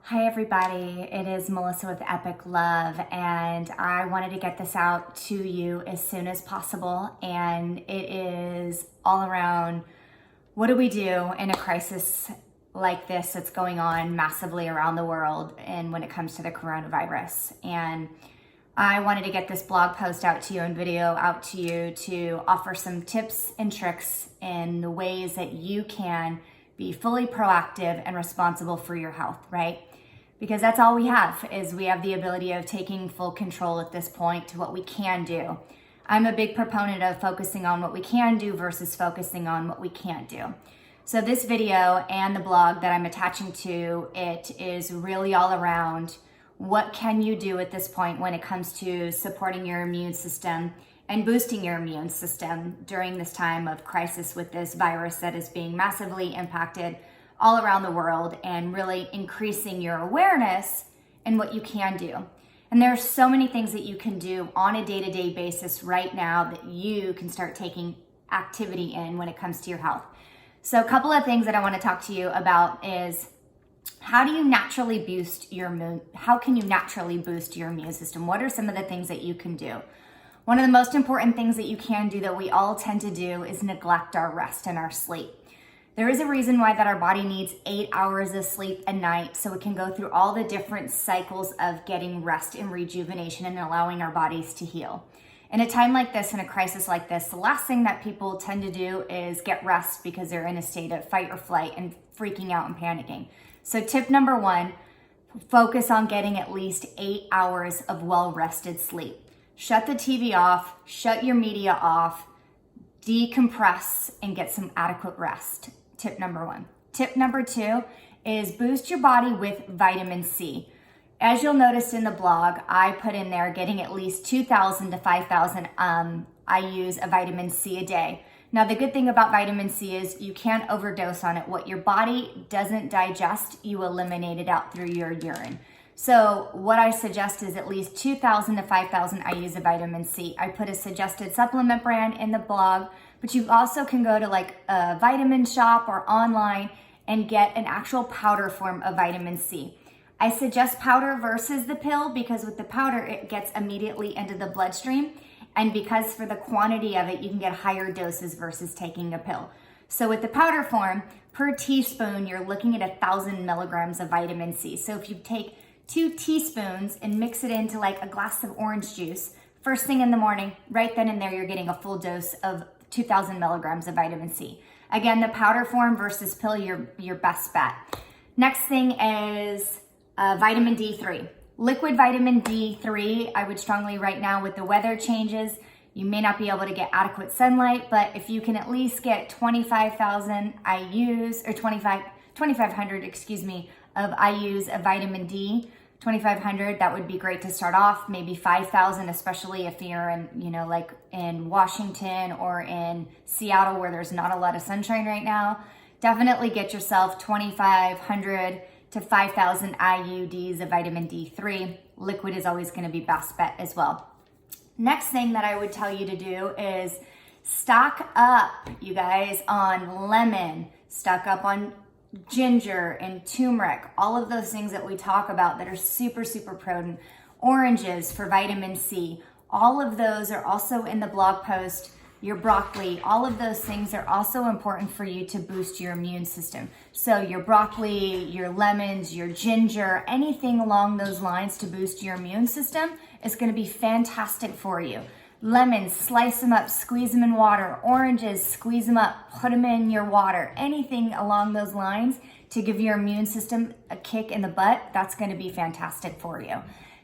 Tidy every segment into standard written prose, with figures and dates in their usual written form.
Hi everybody, it is Melissa with Epic Love, and I wanted to get this out to you as soon as possible. And it is all around, what do we do in a crisis like this that's going on massively around the world, and when it comes to the coronavirus. And I wanted to get this blog post out to you and video out to you to offer some tips and tricks in the ways that you can be fully proactive and responsible for your health, right? Because that's all we have, is we have the ability of taking full control at this point to what we can do. I'm a big proponent of focusing on what we can do versus focusing on what we can't do. So this video and the blog that I'm attaching to it is really all around what can you do at this point when it comes to supporting your immune system and boosting your immune system during this time of crisis with this virus that is being massively impacted all around the world, and really increasing your awareness and what you can do. And there are so many things that you can do on a day-to-day basis right now that you can start taking activity in when it comes to your health. So a couple of things that I want to talk to you about is how can you naturally boost your immune system? What are some of the things that you can do? One of the most important things that you can do that we all tend to do is neglect our rest and our sleep. There is a reason why that our body needs 8 hours of sleep a night, so it can go through all the different cycles of getting rest and rejuvenation and allowing our bodies to heal. In a time like this, in a crisis like this, the last thing that people tend to do is get rest because they're in a state of fight or flight and freaking out and panicking. So tip number one, focus on getting at least 8 hours of well-rested sleep. Shut the TV off, shut your media off, decompress, and get some adequate rest. Tip number one. Tip number two is boost your body with vitamin C. As you'll notice in the blog, I put in there getting at least 2,000 to 5,000 IUs of vitamin C a day. Now, the good thing about vitamin C is you can't overdose on it. What your body doesn't digest, you eliminate it out through your urine. So what I suggest is at least 2,000 to 5,000 IUs of vitamin C. I put a suggested supplement brand in the blog, but you also can go to like a vitamin shop or online and get an actual powder form of vitamin C. I suggest powder versus the pill because with the powder, it gets immediately into the bloodstream. And because for the quantity of it, you can get higher doses versus taking a pill. So with the powder form, per teaspoon, you're looking at 1,000 milligrams of vitamin C. So if you take 2 teaspoons and mix it into like a glass of orange juice, first thing in the morning, right then and there, you're getting a full dose of 2,000 milligrams of vitamin C. Again, the powder form versus pill, your best bet. Next thing is vitamin D3. Liquid vitamin D3, I would strongly right now with the weather changes, you may not be able to get adequate sunlight, but if you can at least get 25,000 IUs, or 2,500, of IUs of vitamin D, 2,500, that would be great to start off. Maybe 5,000, especially if you're in, like in Washington or in Seattle where there's not a lot of sunshine right now. Definitely get yourself 2,500 to 5,000 IUDs of vitamin D3. Liquid is always going to be best bet as well. Next thing that I would tell you to do is stock up, you guys, on lemon, stock up on ginger and turmeric, all of those things that we talk about that are super, super potent. Oranges for vitamin C. All of those are also in the blog post. Your broccoli, all of those things are also important for you to boost your immune system. So your broccoli, your lemons, your ginger, anything along those lines to boost your immune system is going to be fantastic for you. Lemons, slice them up, squeeze them in water. Oranges, squeeze them up, put them in your water. Anything along those lines to give your immune system a kick in the butt, that's going to be fantastic for you.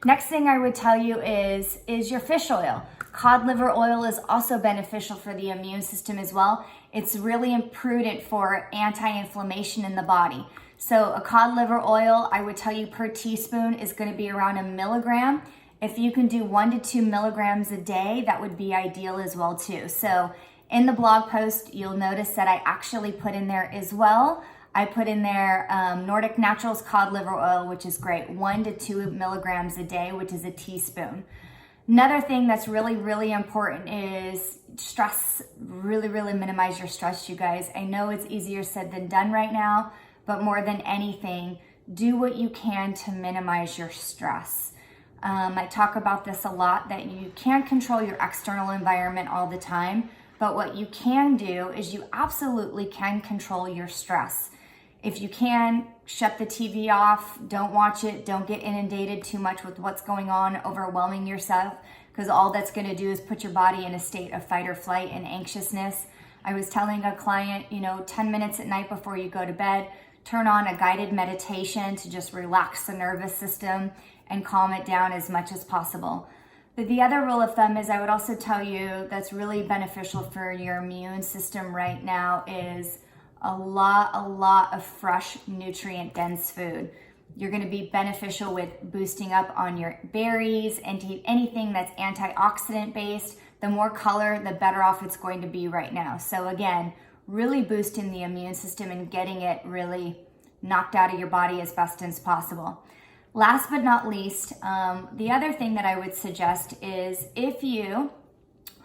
Next thing I would tell you is your fish oil. Cod liver oil is also beneficial for the immune system as well. It's really prudent for anti-inflammation in the body. So a cod liver oil, I would tell you per teaspoon is going to be around 1 milligram. If you can do 1 to 2 milligrams a day, that would be ideal as well too. So in the blog post, you'll notice that I actually put in there as well. I put in there Nordic Naturals cod liver oil, which is great, 1 to 2 milligrams a day, which is a teaspoon. Another thing that's really, really important is stress. Really, really minimize your stress, you guys. I know it's easier said than done right now, but more than anything, do what you can to minimize your stress. I talk about this a lot, that you can't control your external environment all the time, but what you can do is you absolutely can control your stress. If you can, shut the TV off, don't watch it, don't get inundated too much with what's going on, overwhelming yourself, because all that's going to do is put your body in a state of fight or flight and anxiousness. I was telling a client, 10 minutes at night before you go to bed, turn on a guided meditation to just relax the nervous system and calm it down as much as possible. But the other rule of thumb is, I would also tell you that's really beneficial for your immune system right now is a lot of fresh, nutrient-dense food. You're going to be beneficial with boosting up on your berries and anything that's antioxidant based. The more color, the better off it's going to be right now. So again, really boosting the immune system and getting it really knocked out of your body as best as possible. Last but not least, the other thing that I would suggest is, if you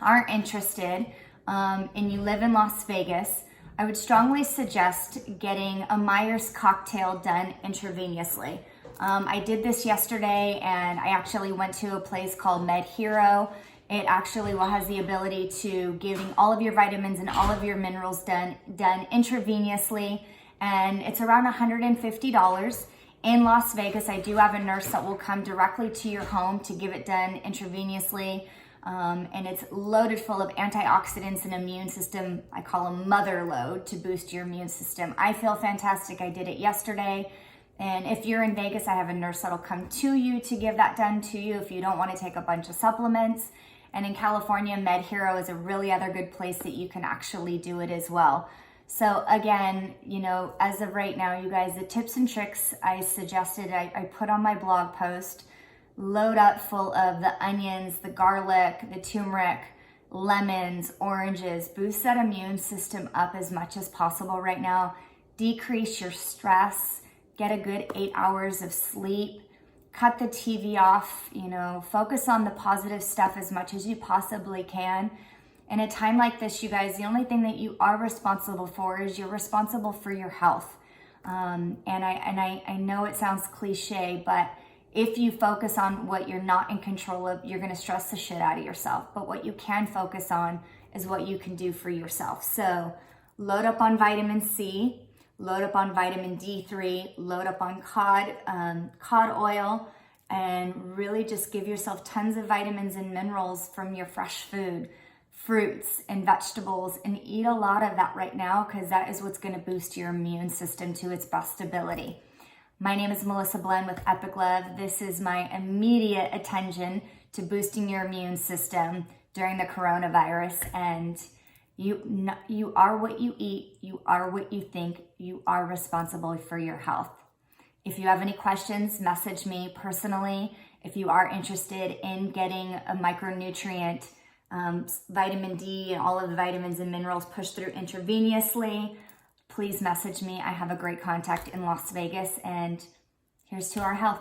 aren't interested and you live in Las Vegas, I would strongly suggest getting a Myers cocktail done intravenously. I did this yesterday, and I actually went to a place called MedHero. It actually has the ability to giving all of your vitamins and all of your minerals done intravenously, and it's around $150. In Las Vegas, I do have a nurse that will come directly to your home to give it done intravenously. And it's loaded full of antioxidants and immune system, I call them mother load, to boost your immune system. I feel fantastic. I did it yesterday. And if you're in Vegas, I have a nurse that'll come to you to give that done to you if you don't want to take a bunch of supplements. And in California, MedHero is a really other good place that you can actually do it as well. So again, as of right now, you guys, the tips and tricks I suggested, I put on my blog post. Load up full of the onions, the garlic, the turmeric, lemons, oranges. Boost that immune system up as much as possible right now. Decrease your stress. Get a good 8 hours of sleep. Cut the TV off. Focus on the positive stuff as much as you possibly can. In a time like this, you guys, the only thing that you are responsible for is you're responsible for your health. And I know it sounds cliche, but if you focus on what you're not in control of, you're going to stress the shit out of yourself. But what you can focus on is what you can do for yourself. So load up on vitamin C, load up on vitamin D3, load up on cod oil, and really just give yourself tons of vitamins and minerals from your fresh food, fruits and vegetables, and eat a lot of that right now, because that is what's going to boost your immune system to its best ability. My name is Melissa Blend with Epic Love. This is my immediate attention to boosting your immune system during the coronavirus. And you are what you eat. You are what you think. You are responsible for your health. If you have any questions, message me personally. If you are interested in getting a micronutrient, vitamin D and all of the vitamins and minerals pushed through intravenously, please message me. I have a great contact in Las Vegas, and here's to our health.